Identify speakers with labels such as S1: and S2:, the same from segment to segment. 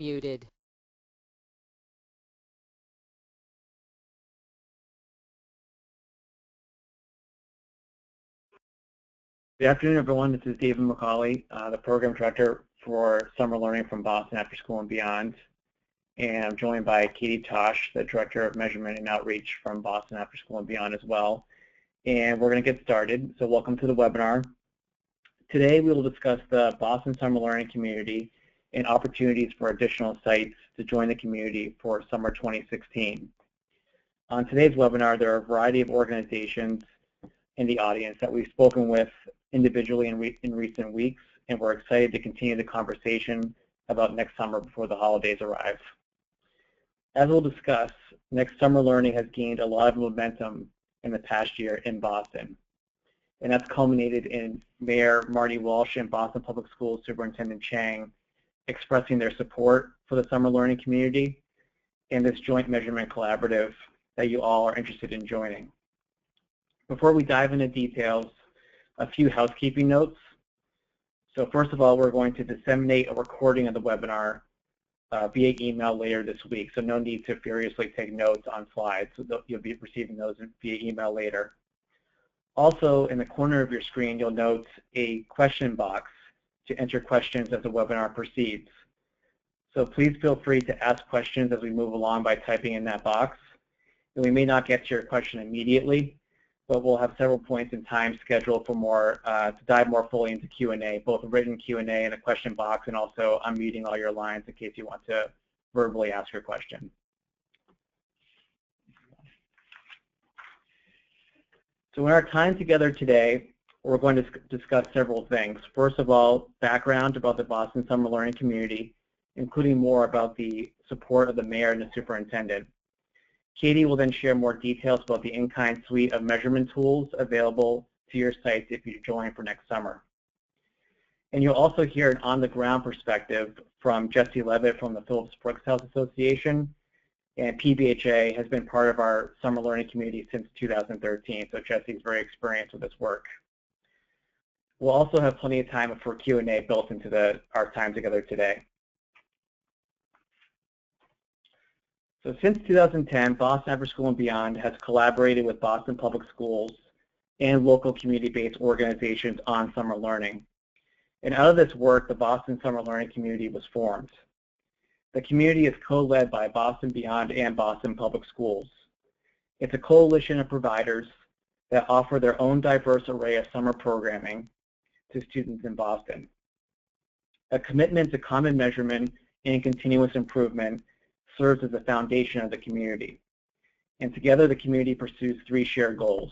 S1: Muted.
S2: Good afternoon, everyone. This is David McCauley, the Program Director for Summer Learning from Boston After School and Beyond. And I'm joined by Katie Tosh, the Director of Measurement and Outreach from Boston After School and Beyond as well. And we're going to get started. So welcome to the webinar. Today we will discuss the Boston Summer Learning community and opportunities for additional sites to join the community for summer 2016. On today's webinar, there are a variety of organizations in the audience that we've spoken with individually in recent weeks, and we're excited to continue the conversation about next summer before the holidays arrive. As we'll discuss, Next Summer Learning has gained a lot of momentum in the past year in Boston, and that's culminated in Mayor Marty Walsh and Boston Public Schools Superintendent Chang expressing their support for the summer learning community and this joint measurement collaborative that you all are interested in joining. Before we dive into details, a few housekeeping notes. So first of all, we're going to disseminate a recording of the webinar via email later this week, so no need to furiously take notes on slides. So you'll be receiving those via email later. Also, in the corner of your screen, you'll note a question box to enter questions as the webinar proceeds. So please feel free to ask questions as we move along by typing in that box. And we may not get to your question immediately, but we'll have several points in time scheduled for to dive more fully into Q&A, both a written Q&A and a question box, and also unmuting all your lines in case you want to verbally ask your question. So in our time together today, we're going to discuss several things. First of all, background about the Boston Summer Learning community, including more about the support of the mayor and the superintendent. Katie will then share more details about the in-kind suite of measurement tools available to your sites if you join for next summer. And you'll also hear an on-the-ground perspective from Jesse Levitt from the Phillips House Association, and PBHA has been part of our summer learning community since 2013, so Jesse's very experienced with this work. We'll also have plenty of time for Q&A built into our time together today. So since 2010, Boston After School and Beyond has collaborated with Boston Public Schools and local community-based organizations on summer learning. And out of this work, the Boston Summer Learning community was formed. The community is co-led by Boston Beyond and Boston Public Schools. It's a coalition of providers that offer their own diverse array of summer programming to students in Boston. A commitment to common measurement and continuous improvement serves as the foundation of the community. And together, the community pursues three shared goals.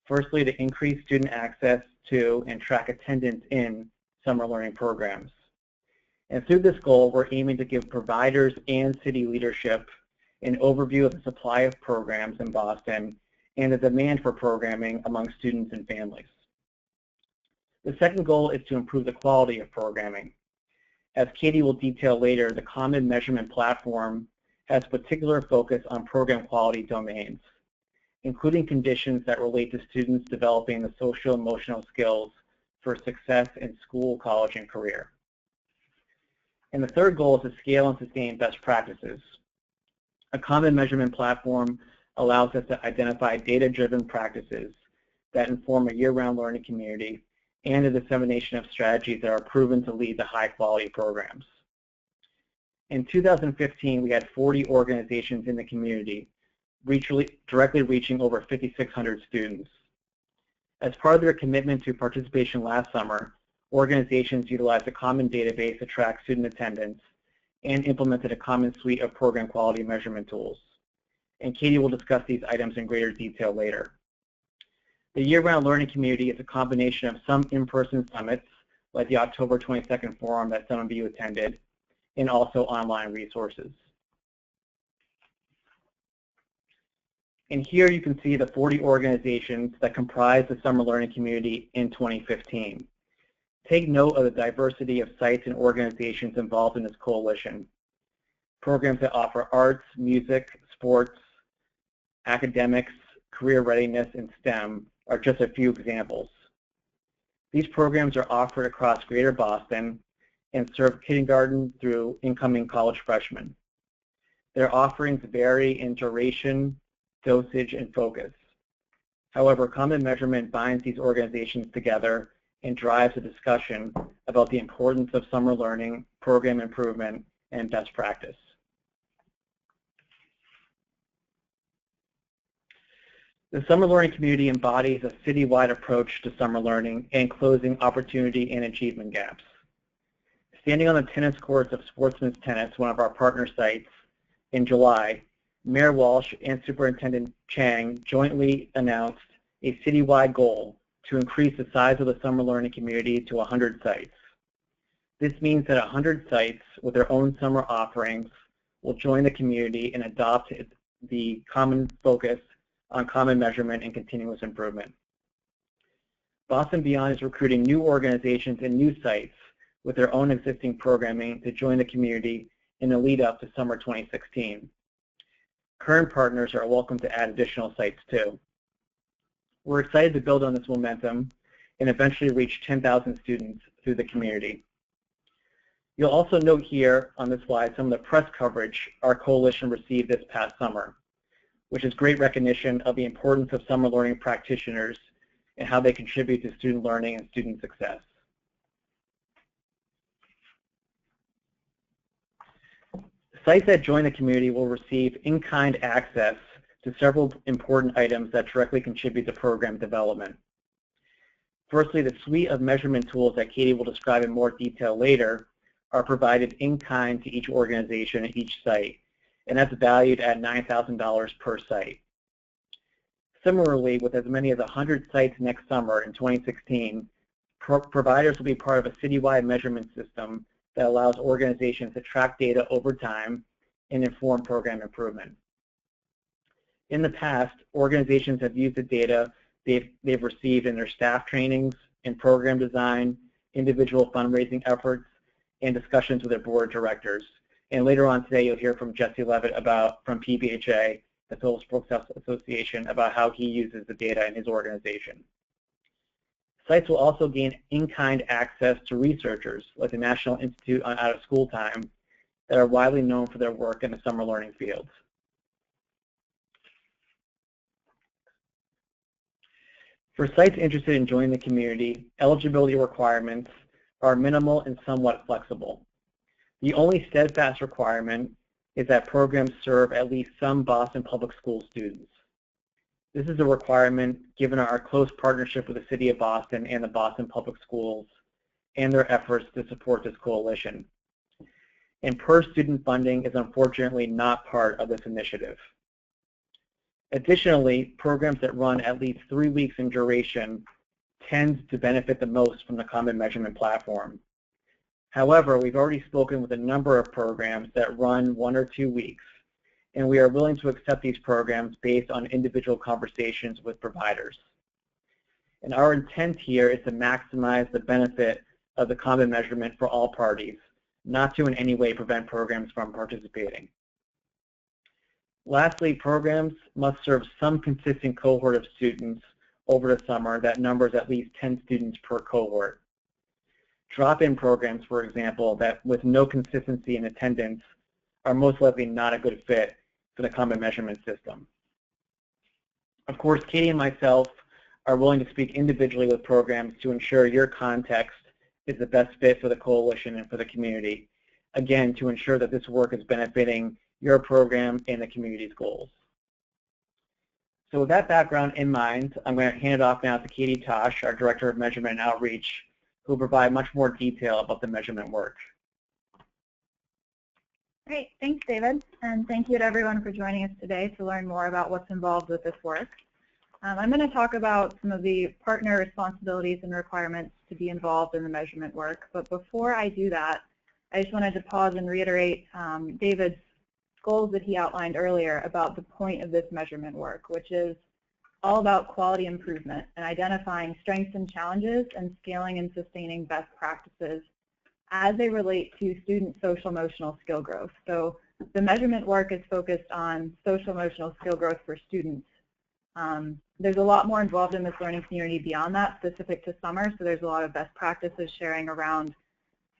S2: Firstly, to increase student access to and track attendance in summer learning programs. And through this goal, we're aiming to give providers and city leadership an overview of the supply of programs in Boston and the demand for programming among students and families. The second goal is to improve the quality of programming. As Katie will detail later, the Common Measurement Platform has particular focus on program quality domains, including conditions that relate to students developing the social and emotional skills for success in school, college, and career. And the third goal is to scale and sustain best practices. A Common Measurement Platform allows us to identify data-driven practices that inform a year-round learning community and the dissemination of strategies that are proven to lead to high-quality programs. In 2015, we had 40 organizations in the community, directly reaching over 5,600 students. As part of their commitment to participation last summer, organizations utilized a common database to track student attendance and implemented a common suite of program quality measurement tools. And Katie will discuss these items in greater detail later. The year-round learning community is a combination of some in-person summits, like the October 22nd forum that some of you attended, and also online resources. And here you can see the 40 organizations that comprise the summer learning community in 2015. Take note of the diversity of sites and organizations involved in this coalition. Programs that offer arts, music, sports, academics, career readiness, and STEM are just a few examples. These programs are offered across Greater Boston and serve kindergarten through incoming college freshmen. Their offerings vary in duration, dosage, and focus. However, Common Measurement binds these organizations together and drives a discussion about the importance of summer learning, program improvement, and best practice. The summer learning community embodies a citywide approach to summer learning and closing opportunity and achievement gaps. Standing on the tennis courts of Sportsman's Tennis, one of our partner sites, in July, Mayor Walsh and Superintendent Chang jointly announced a citywide goal to increase the size of the summer learning community to 100 sites. This means that 100 sites with their own summer offerings will join the community and adopt the common focus on common measurement and continuous improvement. Boston Beyond is recruiting new organizations and new sites with their own existing programming to join the community in the lead up to summer 2016. Current partners are welcome to add additional sites too. We're excited to build on this momentum and eventually reach 10,000 students through the community. You'll also note here on this slide some of the press coverage our coalition received this past summer, which is great recognition of the importance of summer learning practitioners and how they contribute to student learning and student success. Sites that join the community will receive in-kind access to several important items that directly contribute to program development. Firstly, the suite of measurement tools that Katie will describe in more detail later are provided in kind to each organization at each site, and that's valued at $9,000 per site. Similarly, with as many as 100 sites next summer in 2016, providers will be part of a citywide measurement system that allows organizations to track data over time and inform program improvement. In the past, organizations have used the data they've received in their staff trainings, in program design, individual fundraising efforts, and discussions with their board of directors. And later on today, you'll hear from Jesse Levitt from PBHA, the Phillips Brooks Association, about how he uses the data in his organization. Sites will also gain in-kind access to researchers like the National Institute on Out-of-School Time that are widely known for their work in the summer learning fields. For sites interested in joining the community, eligibility requirements are minimal and somewhat flexible. The only steadfast requirement is that programs serve at least some Boston Public School students. This is a requirement given our close partnership with the City of Boston and the Boston Public Schools and their efforts to support this coalition. And per-student funding is unfortunately not part of this initiative. Additionally, programs that run at least 3 weeks in duration tend to benefit the most from the Common Measurement platform. However, we've already spoken with a number of programs that run 1 or 2 weeks, and we are willing to accept these programs based on individual conversations with providers. And our intent here is to maximize the benefit of the Common Measurement for all parties, not to in any way prevent programs from participating. Lastly, programs must serve some consistent cohort of students over the summer that numbers at least 10 students per cohort. Drop-in programs, for example, that with no consistency in attendance are most likely not a good fit for the Common Measurement system. Of course, Katie and myself are willing to speak individually with programs to ensure your context is the best fit for the coalition and for the community, again, to ensure that this work is benefiting your program and the community's goals. So with that background in mind, I'm going to hand it off now to Katie Tosh, our Director of Measurement and Outreach, who will provide much more detail about the measurement work.
S1: Great, thanks David, and thank you to everyone for joining us today to learn more about what's involved with this work. I'm going to talk about some of the partner responsibilities and requirements to be involved in the measurement work, but before I do that, I just wanted to pause and reiterate David's goals that he outlined earlier about the point of this measurement work, which is all about quality improvement and identifying strengths and challenges and scaling and sustaining best practices as they relate to student social-emotional skill growth. So the measurement work is focused on social-emotional skill growth for students. There's a lot more involved in this learning community beyond that, specific to summer, so there's a lot of best practices sharing around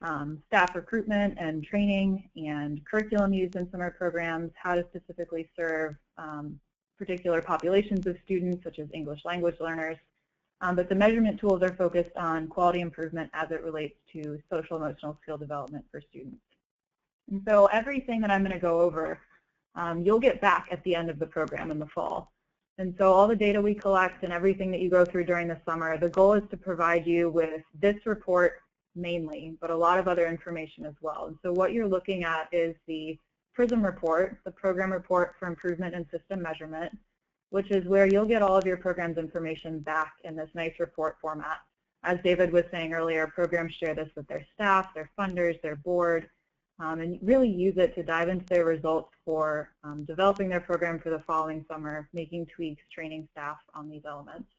S1: staff recruitment and training and curriculum used in summer programs, how to specifically serve particular populations of students, such as English language learners. But the measurement tools are focused on quality improvement as it relates to social emotional skill development for students. And so everything that I'm going to go over, you'll get back at the end of the program in the fall. And so all the data we collect and everything that you go through during the summer, the goal is to provide you with this report mainly, but a lot of other information as well. And so what you're looking at is the PRISM report, the Program Report for Improvement in System Measurement, which is where you'll get all of your program's information back in this nice report format. As David was saying earlier, programs share this with their staff, their funders, their board, and really use it to dive into their results for developing their program for the following summer, making tweaks, training staff on these elements.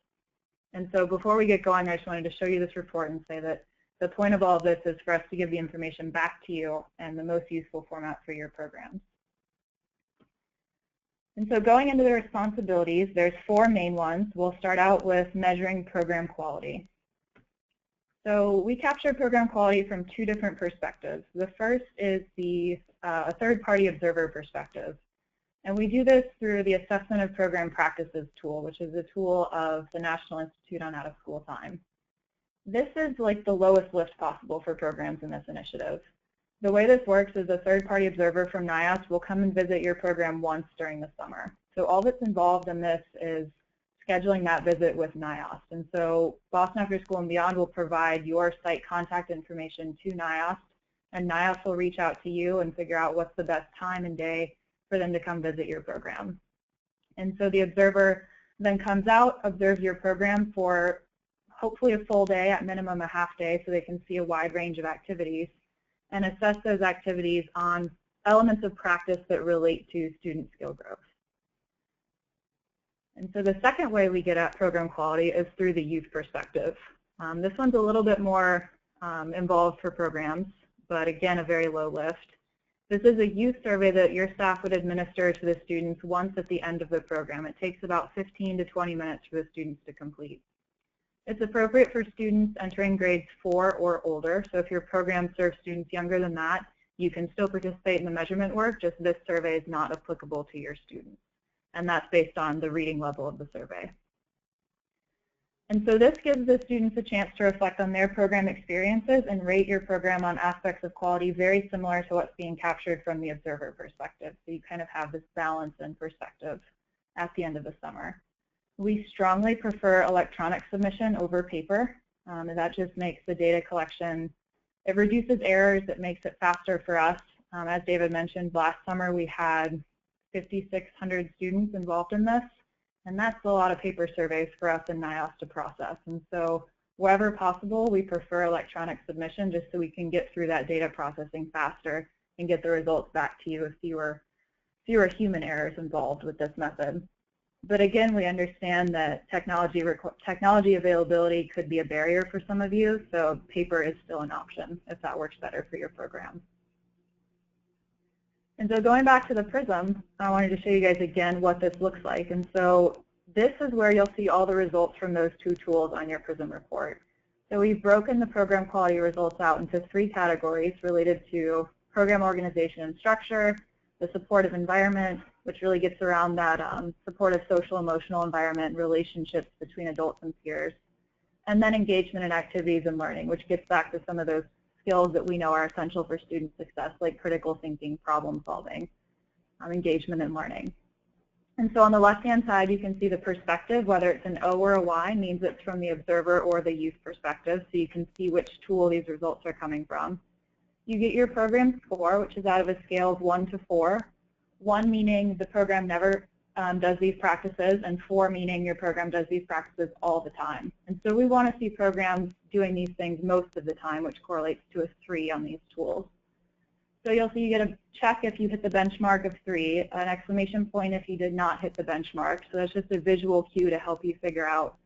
S1: And so before we get going, I just wanted to show you this report and say that the point of all of this is for us to give the information back to you in the most useful format for your programs. And so going into the responsibilities, there's 4 main ones. We'll start out with measuring program quality. So we capture program quality from 2 different perspectives. The first is the third-party observer perspective. And we do this through the Assessment of Program Practices tool, which is a tool of the National Institute on Out-of-School Time. This is like the lowest lift possible for programs in this initiative. The way this works is a third-party observer from NIOST will come and visit your program once during the summer. So all that's involved in this is scheduling that visit with NIOST. And so Boston After School and Beyond will provide your site contact information to NIOST, and NIOST will reach out to you and figure out what's the best time and day for them to come visit your program. And so the observer then comes out, observes your program for hopefully a full day, at minimum a half day, so they can see a wide range of activities, and assess those activities on elements of practice that relate to student skill growth. And so the second way we get at program quality is through the youth perspective. This one's a little bit more involved for programs, but again, a very low lift. This is a youth survey that your staff would administer to the students once at the end of the program. It takes about 15 to 20 minutes for the students to complete. It's appropriate for students entering grades 4 or older, so if your program serves students younger than that, you can still participate in the measurement work, just this survey is not applicable to your students. And that's based on the reading level of the survey. And so this gives the students a chance to reflect on their program experiences and rate your program on aspects of quality very similar to what's being captured from the observer perspective. So you kind of have this balance and perspective at the end of the summer. We strongly prefer electronic submission over paper, and that just makes the data collection, it reduces errors, it makes it faster for us. As David mentioned, last summer we had 5,600 students involved in this, and that's a lot of paper surveys for us in NIOST to process. And so wherever possible, we prefer electronic submission just so we can get through that data processing faster and get the results back to you with fewer human errors involved with this method. But again, we understand that technology availability could be a barrier for some of you, so paper is still an option if that works better for your program. And so going back to the PRISM, I wanted to show you guys again what this looks like. And so this is where you'll see all the results from those 2 tools on your PRISM report. So we've broken the program quality results out into 3 categories related to program organization and structure, the supportive environment, which really gets around that supportive social emotional environment, relationships between adults and peers, and then engagement in activities and learning, which gets back to some of those skills that we know are essential for student success, like critical thinking, problem solving, engagement in learning. And so on the left-hand side, you can see the perspective, whether it's an O or a Y, means it's from the observer or the youth perspective, so you can see which tool these results are coming from. You get your program score, which is out of a scale of 1 to 4. 1 meaning the program never does these practices, and 4 meaning your program does these practices all the time. And so we want to see programs doing these things most of the time, which correlates to a 3 on these tools. So you'll see you get a check if you hit the benchmark of 3, an exclamation point if you did not hit the benchmark. So that's just a visual cue to help you figure out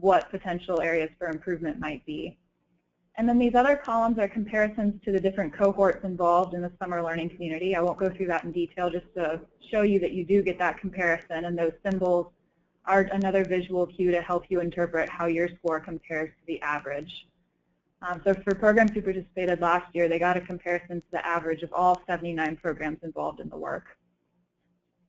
S1: what potential areas for improvement might be. And then these other columns are comparisons to the different cohorts involved in the summer learning community. I won't go through that in detail, just to show you that you do get that comparison, and those symbols are another visual cue to help you interpret how your score compares to the average. So for programs who participated last year, they got a comparison to the average of all 79 programs involved in the work.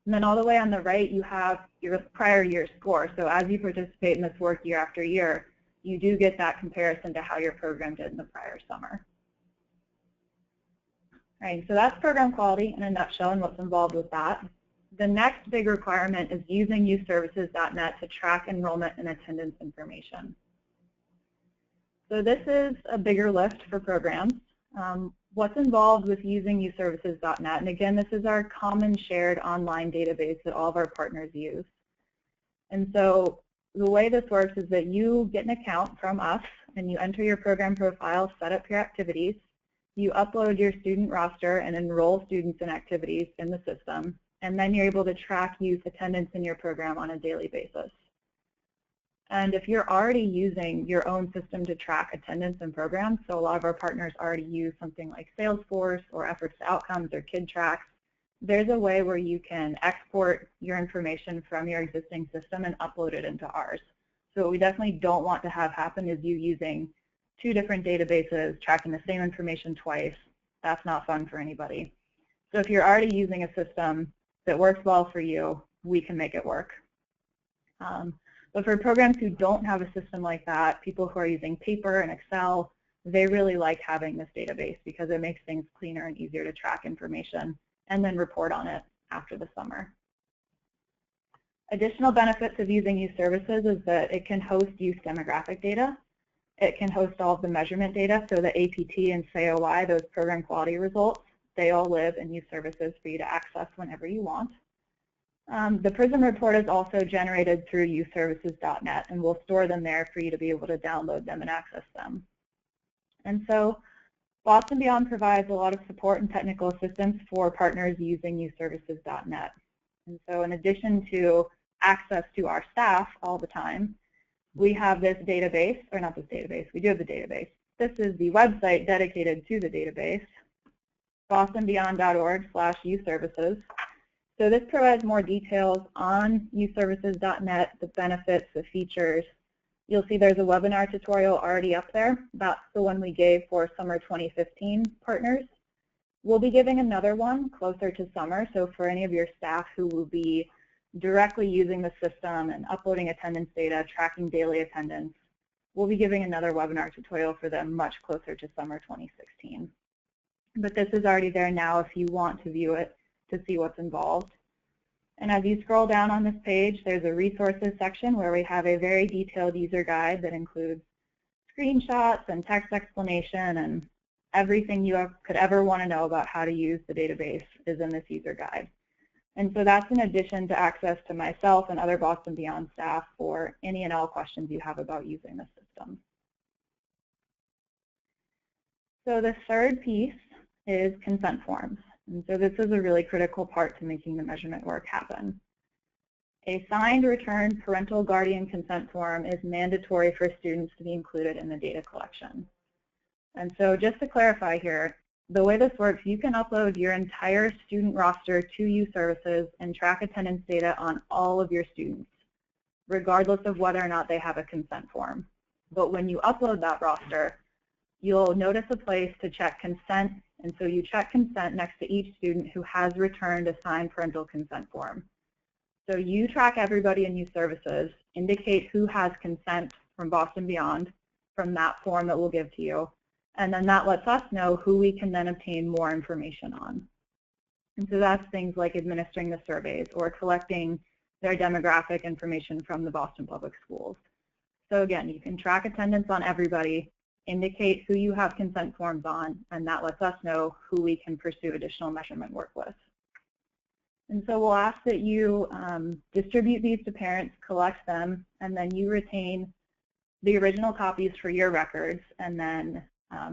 S1: And then all the way on the right, you have your prior year score. So as you participate in this work year after year, you do get that comparison to how your program did in the prior summer. All right, so that's program quality in a nutshell and what's involved with that. The next big requirement is using youthservices.net to track enrollment and attendance information. So this is a bigger lift for programs. What's involved with using youthservices.net, and again, this is our common shared online database that all of our partners use. And so the way this works is that you get an account from us and you enter your program profile, set up your activities, you upload your student roster and enroll students in activities in the system, and then you're able to track youth attendance in your program on a daily basis. And if you're already using your own system to track attendance in programs, so a lot of our partners already use something like Salesforce or Efforts to Outcomes or KidTracks, there's a way where you can export your information from your existing system and upload it into ours. So what we definitely don't want to have happen is you using two different databases, tracking the same information twice. That's not fun for anybody. So if you're already using a system that works well for you, we can make it work. But for programs who don't have a system like that, people who are using paper and Excel, they really like having this database because it makes things cleaner and easier to track information and then report on it after the summer. Additional benefits of using youth services is that it can host youth demographic data. It can host all of the measurement data, so the APT and COI, those program quality results, they all live in youth services for you to access whenever you want. The PRISM report is also generated through youthservices.net, and we'll store them there for you to be able to download them and access them. And so Boston Beyond provides a lot of support and technical assistance for partners using youthservices.net. And so in addition to access to our staff all the time, we have this database, or not this database, we do have the database. This is the website dedicated to the database, bostonbeyond.org/youthservices. So this provides more details on youthservices.net, the benefits, the features. You'll see there's a webinar tutorial already up there. That's the one we gave for summer 2015 partners. We'll be giving another one closer to summer, so for any of your staff who will be directly using the system and uploading attendance data, tracking daily attendance, we'll be giving another webinar tutorial for them much closer to summer 2016. But this is already there now if you want to view it to see what's involved. And as you scroll down on this page, there's a resources section where we have a very detailed user guide that includes screenshots and text explanation, and everything you could ever want to know about how to use the database is in this user guide. And so that's in addition to access to myself and other Boston Beyond staff for any and all questions you have about using the system. So the third piece is consent forms. And so this is a really critical part to making the measurement work happen. A signed returned parental guardian consent form is mandatory for students to be included in the data collection. And so just to clarify here, the way this works, you can upload your entire student roster to youth services and track attendance data on all of your students, regardless of whether or not they have a consent form. But when you upload that roster, you'll notice a place to check consent, and so you check consent next to each student who has returned a signed parental consent form. So you track everybody in youth services, indicate who has consent from Boston Beyond from that form that we'll give to you, and then that lets us know who we can then obtain more information on. And so that's things like administering the surveys or collecting their demographic information from the Boston Public Schools. So again, you can track attendance on everybody, indicate who you have consent forms on, and that lets us know who we can pursue additional measurement work with. And so we'll ask that you distribute these to parents, collect them, and then you retain the original copies for your records, and then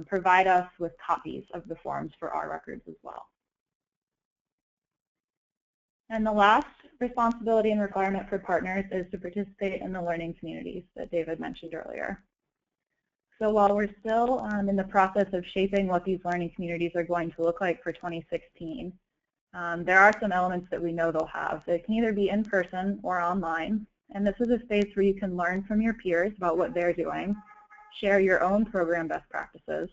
S1: provide us with copies of the forms for our records as well. And the last responsibility and requirement for partners is to participate in the learning communities that David mentioned earlier. So while we're still in the process of shaping what these learning communities are going to look like for 2016, there are some elements that we know they'll have. They can either be in person or online, and this is a space where you can learn from your peers about what they're doing. share your own program best practices,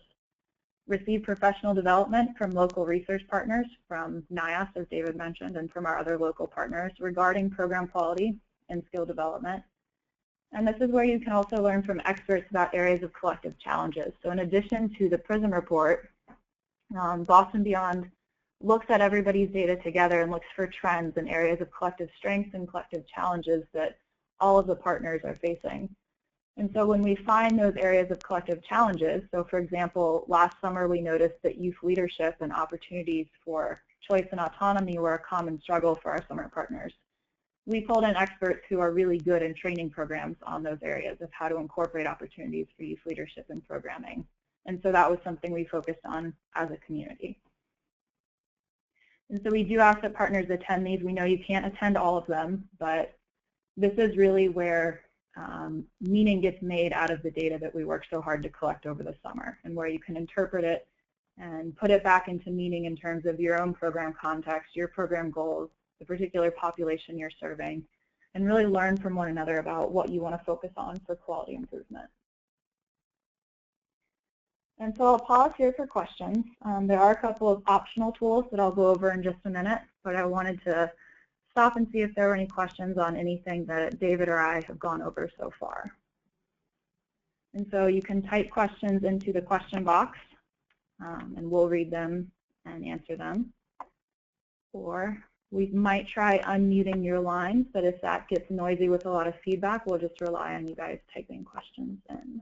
S1: receive professional development from local research partners, from NIAS, as David mentioned, and from our other local partners regarding program quality and skill development. And this is where you can also learn from experts about areas of collective challenges. So in addition to the PRISM report, Boston Beyond looks at everybody's data together and looks for trends in areas of collective strengths and collective challenges that all of the partners are facing. And so when we find those areas of collective challenges, so for example, last summer we noticed that youth leadership and opportunities for choice and autonomy were a common struggle for our summer partners. We pulled in experts who are really good in training programs on those areas of how to incorporate opportunities for youth leadership and programming. And so that was something we focused on as a community. And so we do ask that partners attend these. We know you can't attend all of them, but this is really where meaning gets made out of the data that we worked so hard to collect over the summer, and where you can interpret it and put it back into meaning in terms of your own program context, your program goals, the particular population you're serving, and really learn from one another about what you want to focus on for quality improvement. And so I'll pause here for questions. There are a couple of optional tools that I'll go over in just a minute, but I wanted to stop and see if there were any questions on anything that David or I have gone over so far. And so you can type questions into the question box, and we'll read them and answer them. Or we might try unmuting your lines, but if that gets noisy with a lot of feedback, we'll just rely on you guys typing questions in.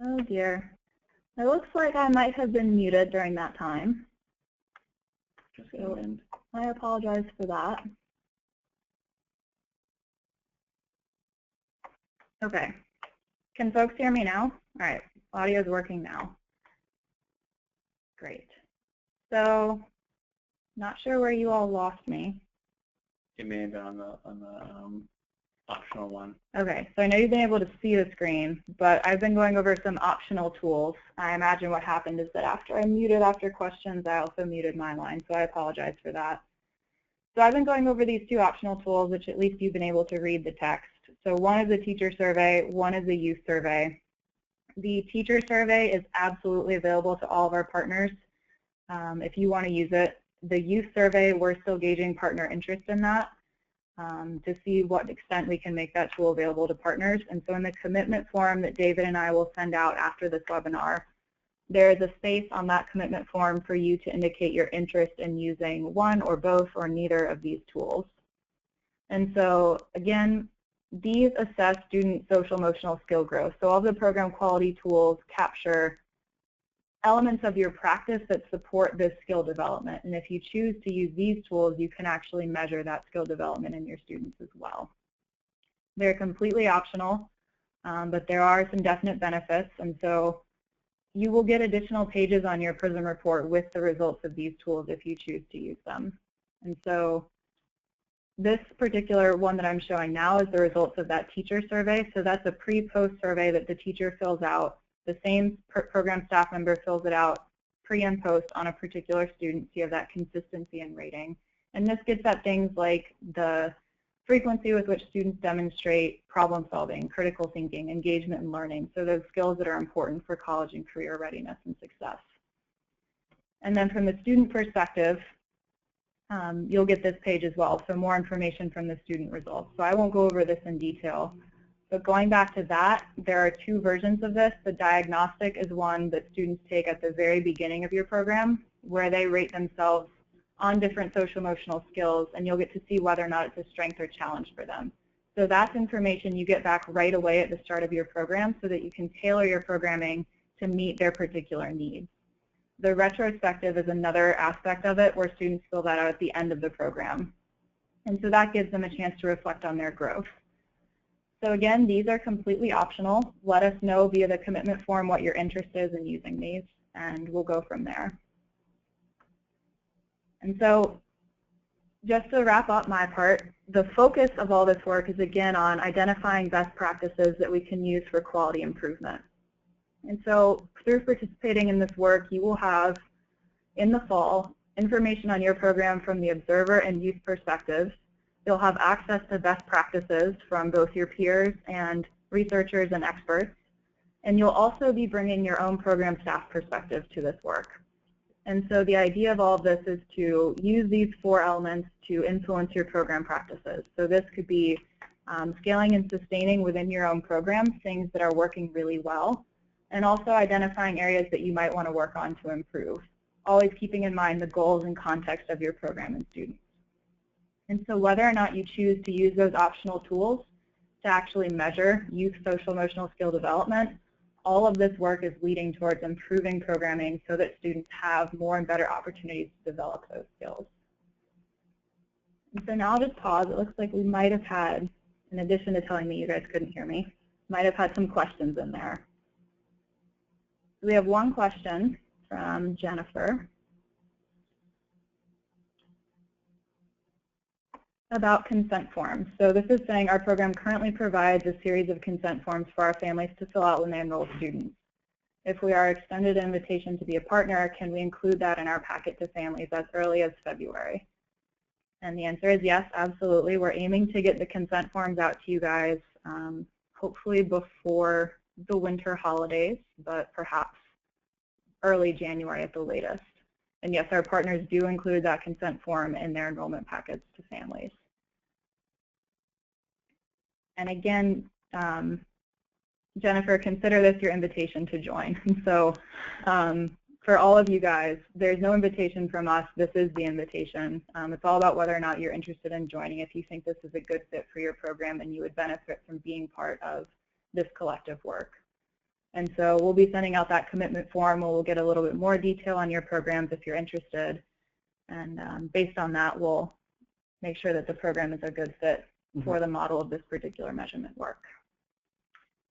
S1: Oh dear. It looks like I might have been muted during that time. So I apologize for that. Okay. Can folks hear me now? All right. Audio is working now. Great. So, not sure where you all lost me.
S2: It may have been on the optional one.
S1: Okay, so I know you've been able to see the screen, but I've been going over some optional tools. I imagine what happened is that after I muted after questions, I also muted my line, so I apologize for that. So I've been going over these two optional tools, which at least you've been able to read the text. So one is the teacher survey, one is the youth survey. The teacher survey is absolutely available to all of our partners if you want to use it. The youth survey, we're still gauging partner interest in that to see what extent we can make that tool available to partners. And so in the commitment form that David and I will send out after this webinar, there is a space on that commitment form for you to indicate your interest in using one or both or neither of these tools. And so again, these assess student social emotional skill growth. So all the program quality tools capture elements of your practice that support this skill development. And if you choose to use these tools, you can actually measure that skill development in your students as well. They're completely optional, but there are some definite benefits. And so you will get additional pages on your PRISM report with the results of these tools if you choose to use them. And so this particular one that I'm showing now is the results of that teacher survey. So that's a pre-post survey that the teacher fills out. The same program staff member fills it out pre and post on a particular student, so you have that consistency in rating. And this gets at things like the frequency with which students demonstrate problem solving, critical thinking, engagement and learning, so those skills that are important for college and career readiness and success. And then from the student perspective, you'll get this page as well, so more information from the student results. So I won't go over this in detail. But going back to that, there are two versions of this. The diagnostic is one that students take at the very beginning of your program, where they rate themselves on different social emotional skills, and you'll get to see whether or not it's a strength or challenge for them. So that's information you get back right away at the start of your program so that you can tailor your programming to meet their particular needs. The retrospective is another aspect of it where students fill that out at the end of the program. And so that gives them a chance to reflect on their growth. So again, these are completely optional. Let us know via the commitment form what your interest is in using these, and we'll go from there. And so just to wrap up my part, the focus of all this work is again on identifying best practices that we can use for quality improvement. And so through participating in this work, you will have in the fall information on your program from the observer and youth perspectives. You'll have access to best practices from both your peers and researchers and experts. And you'll also be bringing your own program staff perspective to this work. And so the idea of all of this is to use these four elements to influence your program practices. So this could be scaling and sustaining within your own program, things that are working really well, and also identifying areas that you might want to work on to improve, always keeping in mind the goals and context of your program and students. And so whether or not you choose to use those optional tools to actually measure youth social emotional skill development, all of this work is leading towards improving programming so that students have more and better opportunities to develop those skills. And so now I'll just pause. It looks like we might have had, in addition to telling me you guys couldn't hear me, might have had some questions in there. We have one question from Jennifer about consent forms. So this is saying our program currently provides a series of consent forms for our families to fill out when they enroll students. If we are extended an invitation to be a partner, can we include that in our packet to families as early as February? And the answer is yes, absolutely. We're aiming to get the consent forms out to you guys hopefully before the winter holidays, but perhaps early January at the latest. And yes, our partners do include that consent form in their enrollment packets to families. And again, Jennifer, consider this your invitation to join. So for all of you guys, there's no invitation from us. This is the invitation. It's all about whether or not you're interested in joining, if you think this is a good fit for your program and you would benefit from being part of this collective work. And so we'll be sending out that commitment form where we'll get a little bit more detail on your programs if you're interested. And based on that, we'll make sure that the program is a good fit for the model of this particular measurement work.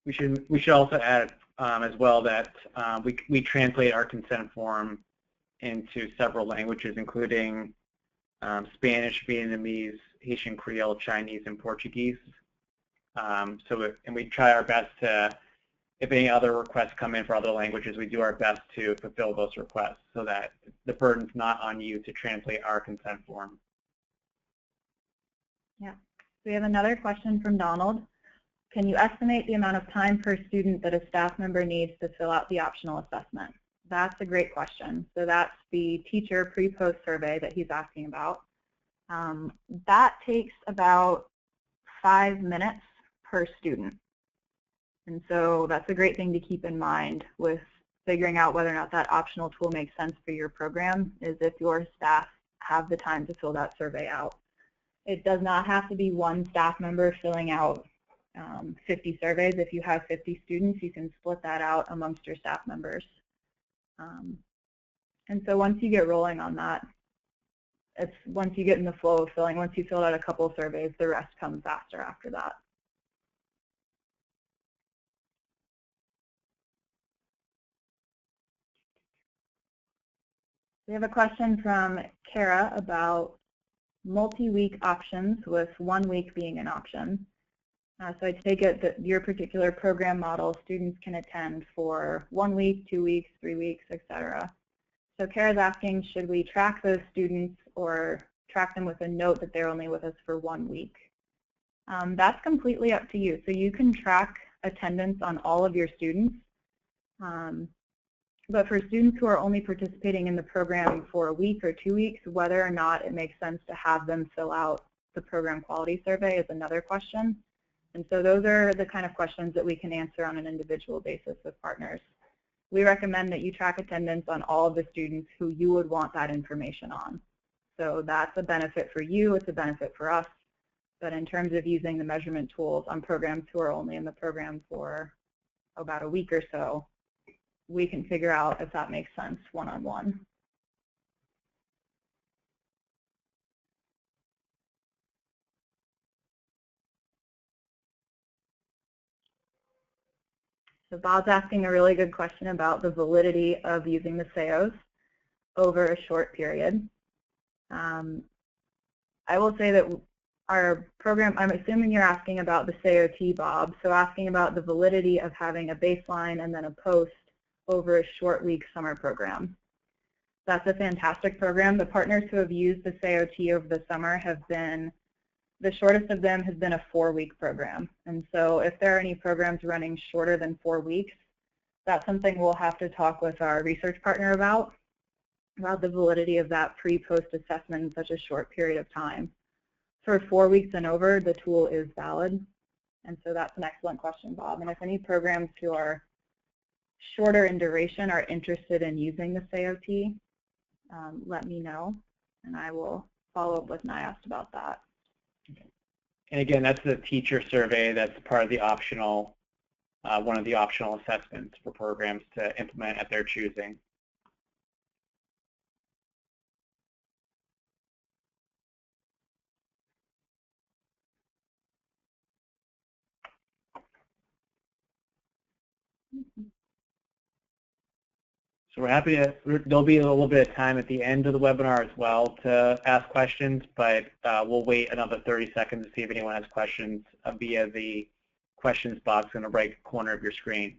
S2: We should also add as well that we translate our consent form into several languages, including Spanish, Vietnamese, Haitian Creole, Chinese, and Portuguese. And we try our best to, if any other requests come in for other languages, we do our best to fulfill those requests so that the burden's not on you to translate our consent form.
S1: Yeah. We have another question from Donald. Can you estimate the amount of time per student that a staff member needs to fill out the optional assessment? That's a great question. So that's the teacher pre-post survey that he's asking about. That takes about 5 minutes per student. And so that's a great thing to keep in mind with figuring out whether or not that optional tool makes sense for your program, is if your staff have the time to fill that survey out. It does not have to be one staff member filling out 50 surveys. If you have 50 students, you can split that out amongst your staff members. And so once you get rolling on that, once you get in the flow of filling, once you fill out a couple of surveys, the rest comes faster after that. We have a question from Kara about multi-week options, with 1 week being an option. So I take it that your particular program model, students can attend for 1 week, 2 weeks, 3 weeks, etc. So Kara's asking, should we track those students or track them with a note that they're only with us for 1 week? That's completely up to you. So you can track attendance on all of your students. But for students who are only participating in the program for a week or 2 weeks, whether or not it makes sense to have them fill out the program quality survey is another question. And so those are the kind of questions that we can answer on an individual basis with partners. We recommend that you track attendance on all of the students who you would want that information on. So that's a benefit for you, it's a benefit for us. But in terms of using the measurement tools on programs who are only in the program for about a week or so, we can figure out if that makes sense one-on-one. So Bob's asking a really good question about the validity of using the SEOs over a short period. I will say that our program, I'm assuming you're asking about the SEOT, Bob, so asking about the validity of having a baseline and then a post over a short week summer program. That's a fantastic program. The partners who have used the SEOT over the summer have been, the shortest of them has been a 4-week program. And so if there are any programs running shorter than 4 weeks, that's something we'll have to talk with our research partner about the validity of that pre-post assessment in such a short period of time. For 4 weeks and over, the tool is valid. And so that's an excellent question, Bob. And if any programs who are shorter in duration are interested in using the SEOT, let me know, and I will follow up with NIAST about that.
S2: Okay. And again, that's the teacher survey that's part of the optional, one of the optional assessments for programs to implement at their choosing. So we're happy to, there'll be a little bit of time at the end of the webinar as well to ask questions, but we'll wait another 30 seconds to see if anyone has questions via the questions box in the right corner of your screen.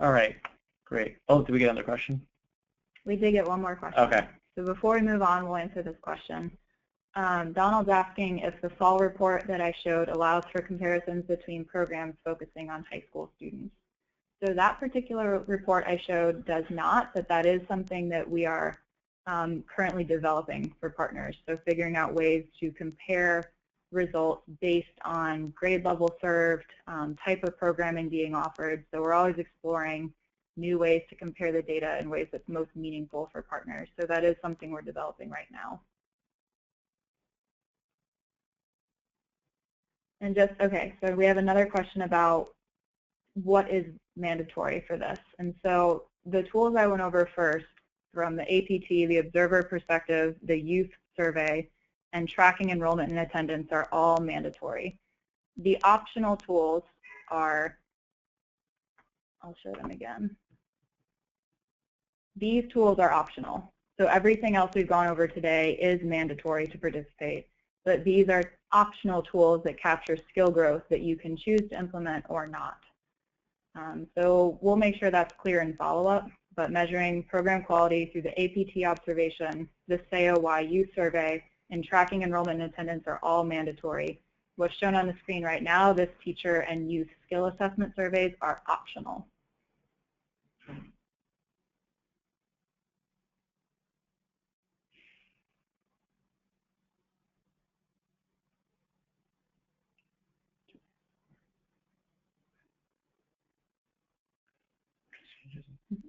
S2: All right, great. Oh, did we get another question?
S1: We did get one more question.
S2: Okay.
S1: So before we move on, we'll answer this question. Donald's asking if the fall report that I showed allows for comparisons between programs focusing on high school students. So that particular report I showed does not, but that is something that we are currently developing for partners. So figuring out ways to compare results based on grade level served, type of programming being offered. So we're always exploring new ways to compare the data in ways that's most meaningful for partners. So that is something we're developing right now. And just, okay, so we have another question about what is mandatory for this. And so the tools I went over first, from the APT, the observer perspective, the youth survey, and tracking enrollment and attendance are all mandatory. The optional tools are, I'll show them again. These tools are optional. So everything else we've gone over today is mandatory to participate. But these are optional tools that capture skill growth that you can choose to implement or not. So we'll make sure that's clear in follow-up, but measuring program quality through the APT observation, the SAOY youth survey, and tracking enrollment and attendance are all mandatory. What's shown on the screen right now, this teacher and youth skill assessment surveys are optional.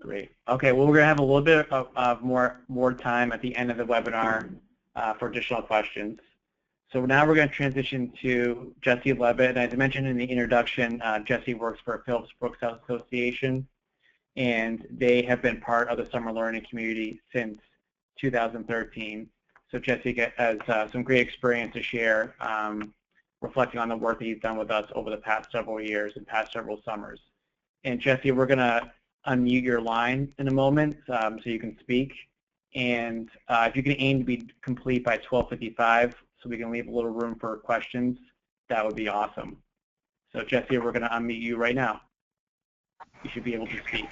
S2: Great. Okay, well, we're going to have a little bit of more time at the end of the webinar for additional questions. So now we're going to transition to Jesse Levitt. As I mentioned in the introduction, Jesse works for Phillips Brooks Association, and they have been part of the summer learning community since 2013. So Jesse has some great experience to share, reflecting on the work that he's done with us over the past several years and past several summers. And Jesse, we're going to unmute your line in a moment so you can speak. And if you can aim to be complete by 12:55 so we can leave a little room for questions, that would be awesome. So Jesse, we're going to unmute you right now. You should be able to speak.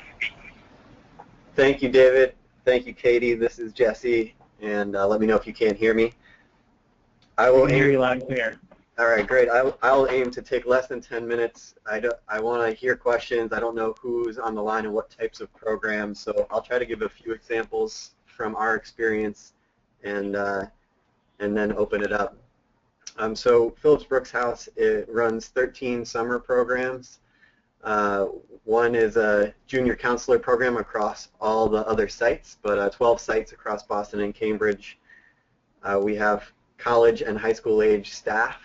S3: Thank you, David. Thank you, Katie. This is Jesse, and let me know if you can't hear me.
S2: I will hear you loud and clear.
S3: All right, great. I'll aim to take less than 10 minutes. I want to hear questions. I don't know who's on the line and what types of programs, so I'll try to give a few examples from our experience and then open it up. So Phillips Brooks House, it runs 13 summer programs. One is a junior counselor program across all the other sites, but 12 sites across Boston and Cambridge. We have college and high school age staff,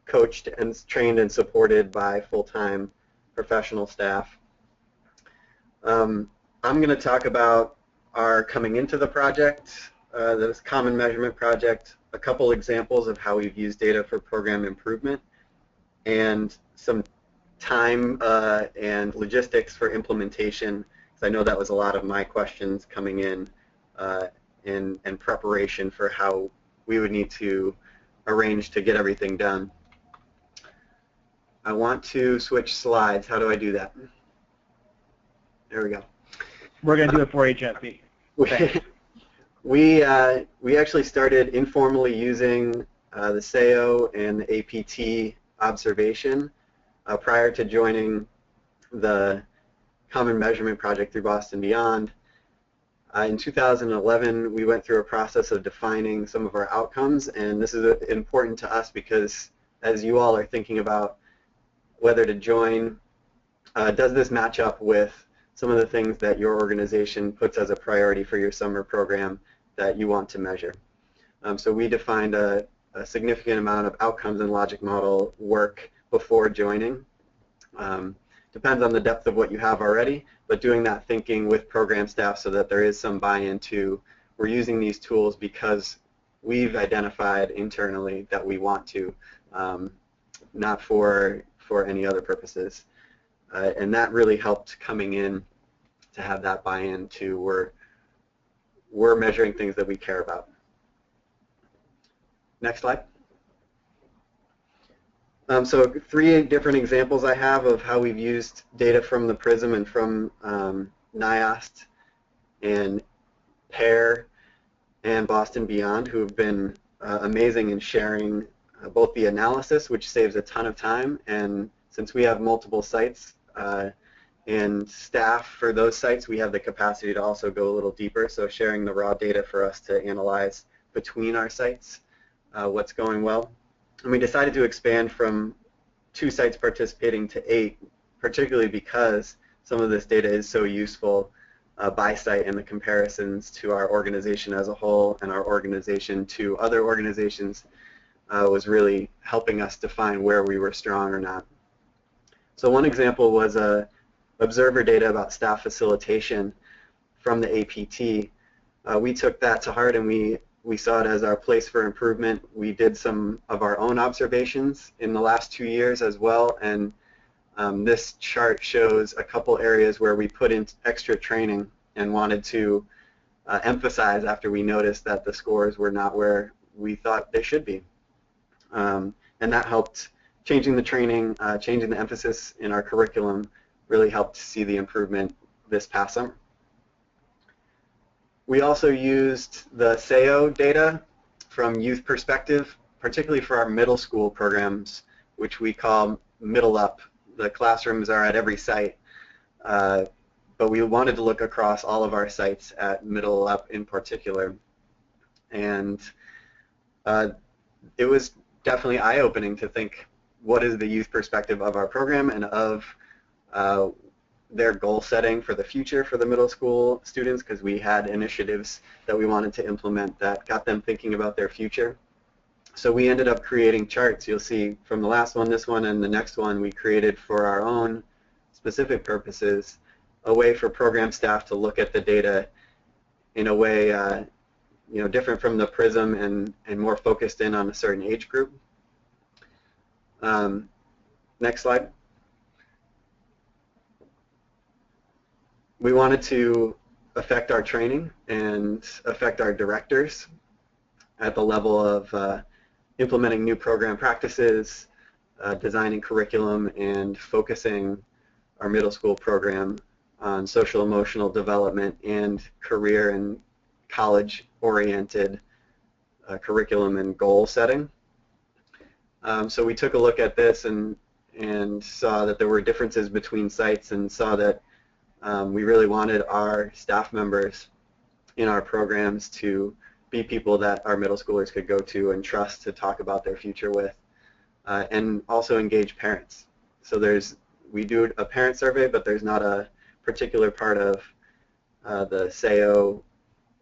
S3: coached and trained and supported by full-time professional staff. I'm going to talk about our coming into the project, this common measurement project, a couple examples of how we've used data for program improvement, and some time and logistics for implementation, because I know that was a lot of my questions coming in and preparation for how we would need to arrange to get everything done. I want to switch slides. How do I do that? There we go.
S2: We're going to do it for you, Jesse.
S3: We actually started informally using the SAO and the APT observation prior to joining the Common Measurement Project through Boston Beyond. In 2011, we went through a process of defining some of our outcomes, and this is important to us because as you all are thinking about whether to join, does this match up with some of the things that your organization puts as a priority for your summer program that you want to measure? So we defined a significant amount of outcomes and logic model work before joining. Depends on the depth of what you have already, but doing that thinking with program staff so that there is some buy-in to, we're using these tools because we've identified internally that we want to, not for any other purposes. And that really helped coming in to have that buy-in to we're measuring things that we care about. Next slide. So 3 different examples I have of how we've used data from the PRISM and from NIOST and PAIR and Boston Beyond, who have been amazing in sharing both the analysis, which saves a ton of time, and since we have multiple sites and staff for those sites, we have the capacity to also go a little deeper, so sharing the raw data for us to analyze between our sites what's going well. And we decided to expand from 2 sites participating to 8, particularly because some of this data is so useful by site, and the comparisons to our organization as a whole and our organization to other organizations was really helping us define where we were strong or not. So one example was observer data about staff facilitation from the APT. We took that to heart, and we saw it as our place for improvement. We did some of our own observations in the last 2 years as well, and this chart shows a couple areas where we put in extra training and wanted to emphasize after we noticed that the scores were not where we thought they should be. And that helped. Changing the training, changing the emphasis in our curriculum really helped see the improvement this past summer. We also used the SEO data from youth perspective, particularly for our middle school programs, which we call middle up. The classrooms are at every site, but we wanted to look across all of our sites at middle up in particular. And it was definitely eye-opening to think, what is the youth perspective of our program and of their goal setting for the future for the middle school students, because we had initiatives that we wanted to implement that got them thinking about their future. So we ended up creating charts. You'll see from the last one, this one, and the next one, we created for our own specific purposes a way for program staff to look at the data in a way different from the PRISM and more focused in on a certain age group. Next slide. We wanted to affect our training and affect our directors at the level of implementing new program practices, designing curriculum, and focusing our middle school program on social emotional development and career and college-oriented curriculum and goal setting. So we took a look at this and saw that there were differences between sites, and saw that we really wanted our staff members in our programs to be people that our middle schoolers could go to and trust to talk about their future with, and also engage parents. So we do a parent survey, but there's not a particular part of the SEO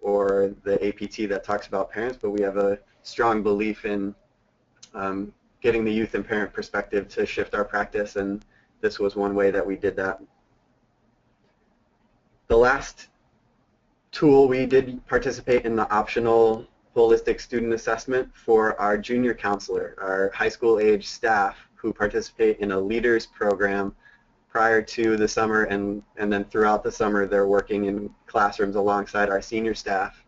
S3: or the APT that talks about parents, but we have a strong belief in getting the youth and parent perspective to shift our practice, and this was one way that we did that. The last tool, we did participate in the optional holistic student assessment for our junior counselor, our high school age staff who participate in a leaders program prior to the summer, and then throughout the summer they're working in classrooms alongside our senior staff.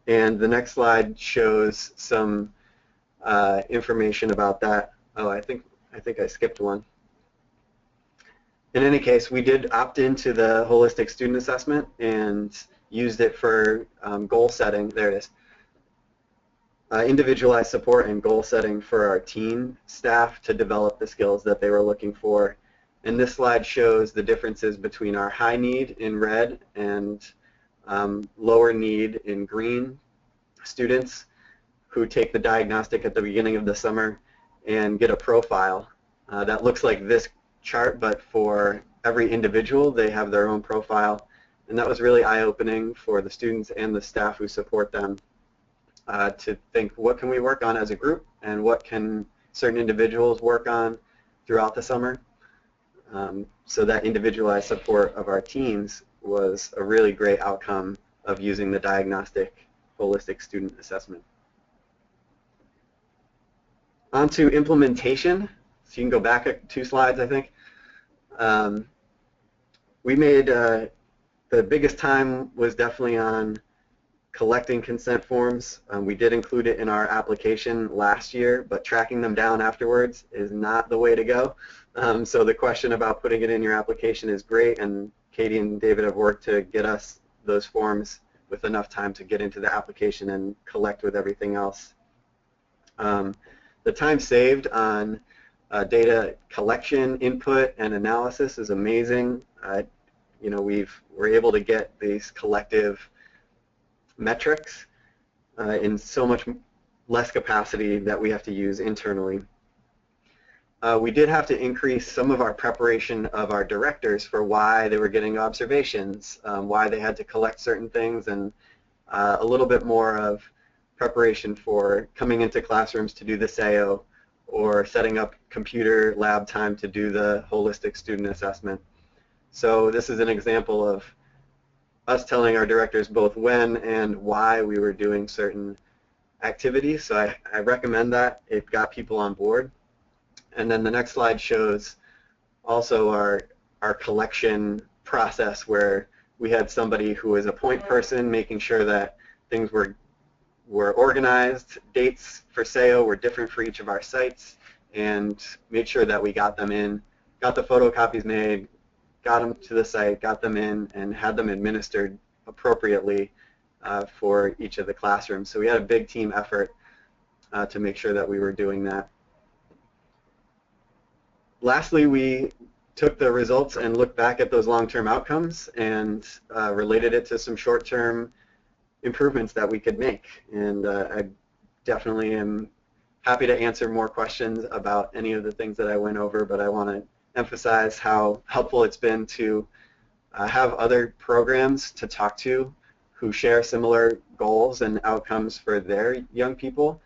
S3: And the next slide shows some information about that. Oh, I think I skipped one. In any case, we did opt into the holistic student assessment and used it for goal setting. There it is. Individualized support and goal setting for our teen staff to develop the skills that they were looking for. And this slide shows the differences between our high need in red and lower need in green students who take the diagnostic at the beginning of the summer and get a profile that looks like this chart, but for every individual they have their own profile, and that was really eye-opening for the students and the staff who support them to think, what can we work on as a group and what can certain individuals work on throughout the summer. So that individualized support of our teams was a really great outcome of using the diagnostic holistic student assessment. On to implementation. So you can go back 2 slides, I think. We made the biggest time was definitely on collecting consent forms. We did include it in our application last year, but tracking them down afterwards is not the way to go. So the question about putting it in your application is great, and Katie and David have worked to get us those forms with enough time to get into the application and collect with everything else. The time saved on data collection, input, and analysis is amazing. You know, we're able to get these collective metrics in so much less capacity that we have to use internally. We did have to increase some of our preparation of our directors for why they were getting observations, why they had to collect certain things, and a little bit more of preparation for coming into classrooms to do the SEO or setting up computer lab time to do the holistic student assessment. So this is an example of us telling our directors both when and why we were doing certain activities. So I recommend that. It got people on board. And then the next slide shows also our collection process, where we had somebody who was a point person making sure that things were organized, dates for SEO were different for each of our sites, and made sure that we got them in, got the photocopies made, got them to the site, got them in, and had them administered appropriately for each of the classrooms. So we had a big team effort to make sure that we were doing that. Lastly, we took the results and looked back at those long-term outcomes and related it to some short-term improvements that we could make. And I definitely am happy to answer more questions about any of the things that I went over, but I want to emphasize how helpful it's been to have other programs to talk to who share similar goals and outcomes for their young people,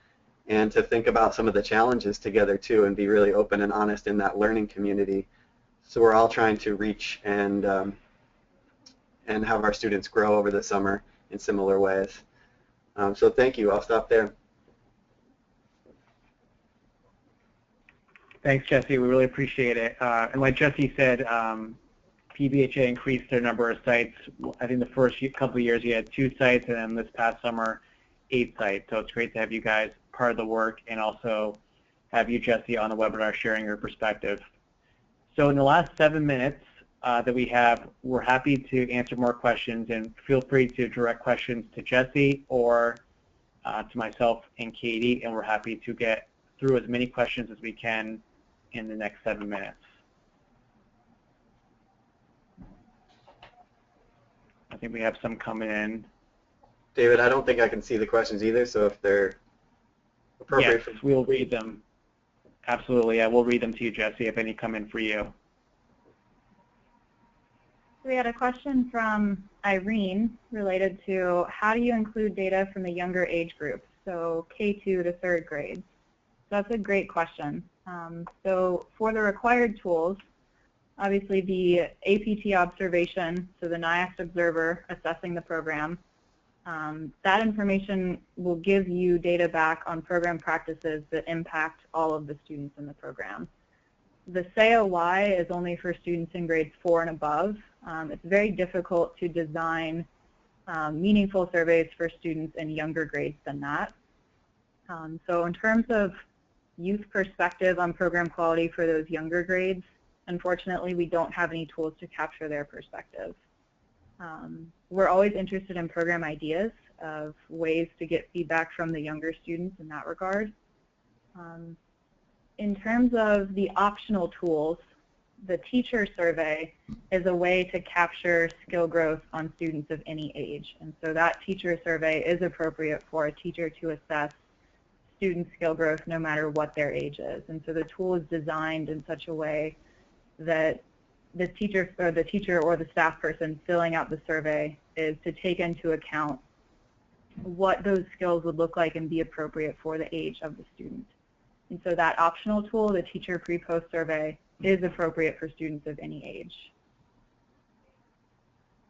S3: and to think about some of the challenges together too, and be really open and honest in that learning community. So we're all trying to reach and have our students grow over the summer in similar ways. So thank you. I'll stop there.
S2: Thanks, Jesse. We really appreciate it. And like Jesse said, PBHA increased their number of sites. I think the first couple of years you had 2 sites, and then this past summer 8 sites. So it's great to have you guys part of the work, and also have you, Jesse, on the webinar sharing your perspective. So in the last 7 minutes that we have, we're happy to answer more questions, and feel free to direct questions to Jesse or to myself and Katie, and we're happy to get through as many questions as we can in the next 7 minutes. I think we have some coming in.
S3: David, I don't think I can see the questions either, so if they're appropriate.
S2: Yes, we'll read them. Absolutely, yeah, we'll read them to you, Jesse, if any come in for you.
S1: We had a question from Irene related to how do you include data from the younger age groups, so K2 to 3rd grade. So that's a great question. So for the required tools, obviously the APT observation, so the NIACS observer assessing the program, that information will give you data back on program practices that impact all of the students in the program. The SEO-Y is only for students in grades 4 and above. It's very difficult to design meaningful surveys for students in younger grades than that. So in terms of youth perspective on program quality for those younger grades, unfortunately we don't have any tools to capture their perspective. We're always interested in program ideas of ways to get feedback from the younger students in that regard. In terms of the optional tools, the teacher survey is a way to capture skill growth on students of any age. And so that teacher survey is appropriate for a teacher to assess student skill growth no matter what their age is. And so the tool is designed in such a way that the teacher or the staff person filling out the survey is to take into account what those skills would look like and be appropriate for the age of the student. And so that optional tool, the teacher pre-post survey, is appropriate for students of any age.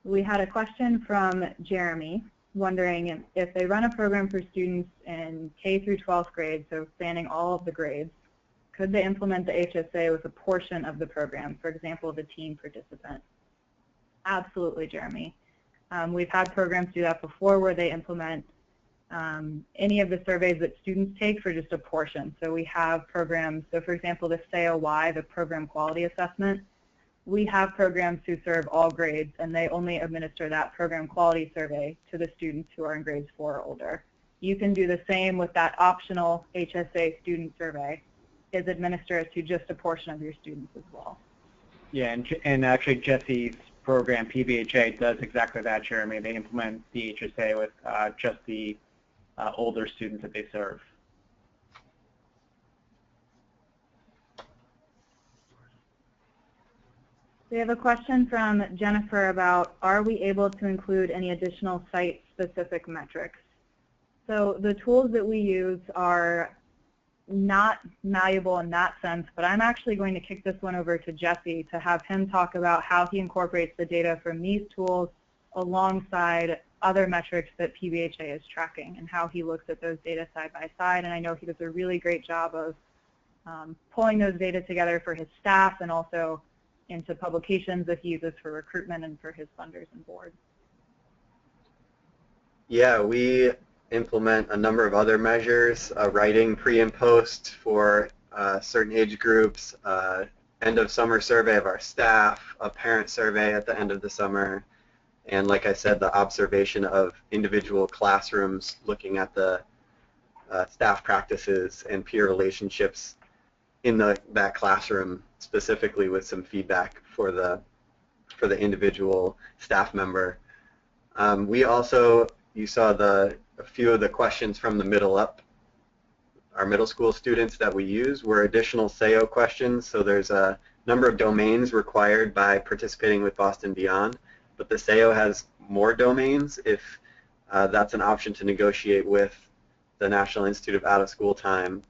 S1: We had a question from Jeremy wondering if they run a program for students in K through 12th grade, so spanning all of the grades, could they implement the HSA with a portion of the program, for example, the teen participant? Absolutely, Jeremy. We've had programs do that before where they implement any of the surveys that students take for just a portion. So we have programs, so for example, the SEO-Y, the program quality assessment, we have programs who serve all grades, and they only administer that program quality survey to the students who are in grades 4 or older. You can do the same with that optional HSA student survey, is administered to just a portion of your students as well.
S2: Yeah, and actually Jesse's program, PBHA, does exactly that, Jeremy. They implement the HSA with just the older students that they serve.
S1: We have a question from Jennifer about, are we able to include any additional site-specific metrics? So the tools that we use are not malleable in that sense, but I'm actually going to kick this one over to Jesse to have him talk about how he incorporates the data from these tools alongside other metrics that PBHA is tracking and how he looks at those data side by side. And I know he does a really great job of pulling those data together for his staff and also into publications that he uses for recruitment and for his funders and boards.
S3: Yeah, we implement a number of other measures, writing pre and post for certain age groups, end of summer survey of our staff, a parent survey at the end of the summer, and like I said, the observation of individual classrooms, looking at the staff practices and peer relationships in that classroom, specifically with some feedback for the individual staff member. We also, you saw a few of the questions from the middle up. Our middle school students that we use were additional SEO questions, so there's a number of domains required by participating with Boston Beyond, but the SEO has more domains if that's an option to negotiate with the National Institute of Out-of-School Time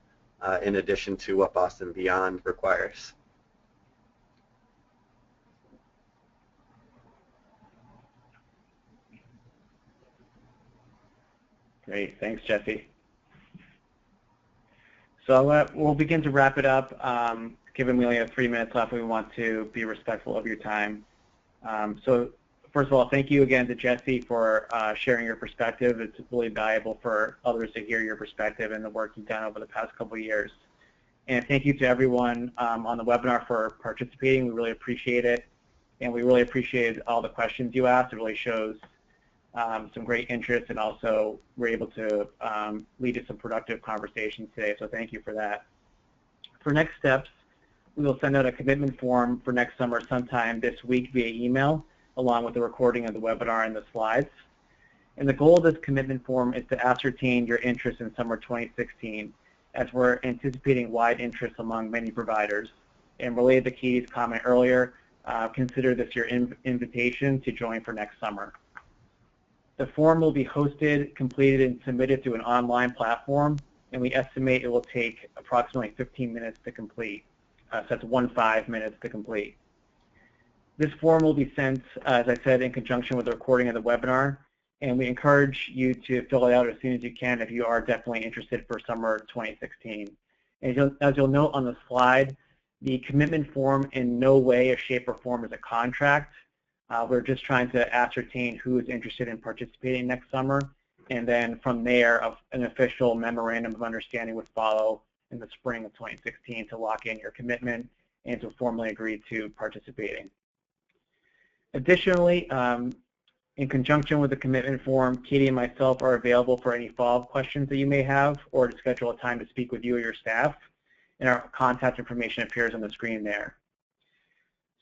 S3: in addition to what Boston Beyond requires.
S2: Great, thanks, Jesse. So we'll begin to wrap it up. Given we only have 3 minutes left, we want to be respectful of your time. So first of all, thank you again to Jesse for sharing your perspective. It's really valuable for others to hear your perspective and the work you've done over the past couple of years. And thank you to everyone on the webinar for participating. We really appreciate it. And we really appreciated all the questions you asked. It really shows some great interest, and also we're able to lead to some productive conversations today, so thank you for that. For next steps, we will send out a commitment form for next summer sometime this week via email, along with the recording of the webinar and the slides. And the goal of this commitment form is to ascertain your interest in summer 2016, as we're anticipating wide interest among many providers. And related to Katie's comment earlier, consider this your invitation to join for next summer. The form will be hosted, completed, and submitted through an online platform, and we estimate it will take approximately 15 minutes to complete. So that's 15 minutes to complete. This form will be sent, as I said, in conjunction with the recording of the webinar, and we encourage you to fill it out as soon as you can if you are definitely interested for summer 2016. And as you'll note on the slide, the commitment form in no way, shape, or form is a contract. We're just trying to ascertain who is interested in participating next summer, and then from there, an official memorandum of understanding would follow in the spring of 2016 to lock in your commitment and to formally agree to participating. Additionally, in conjunction with the commitment form, Katie and myself are available for any follow-up questions that you may have, or to schedule a time to speak with you or your staff, and our contact information appears on the screen there.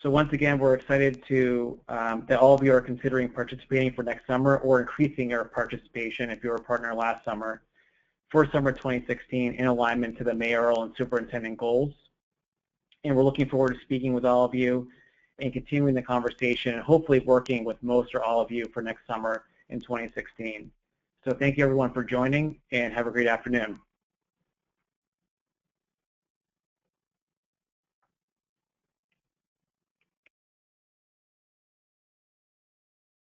S2: So once again, we're excited to that all of you are considering participating for next summer, or increasing your participation if you were a partner last summer, for summer 2016 in alignment to the mayoral and superintendent goals. And we're looking forward to speaking with all of you and continuing the conversation, and hopefully working with most or all of you for next summer in 2016. So thank you everyone for joining, and have a great afternoon.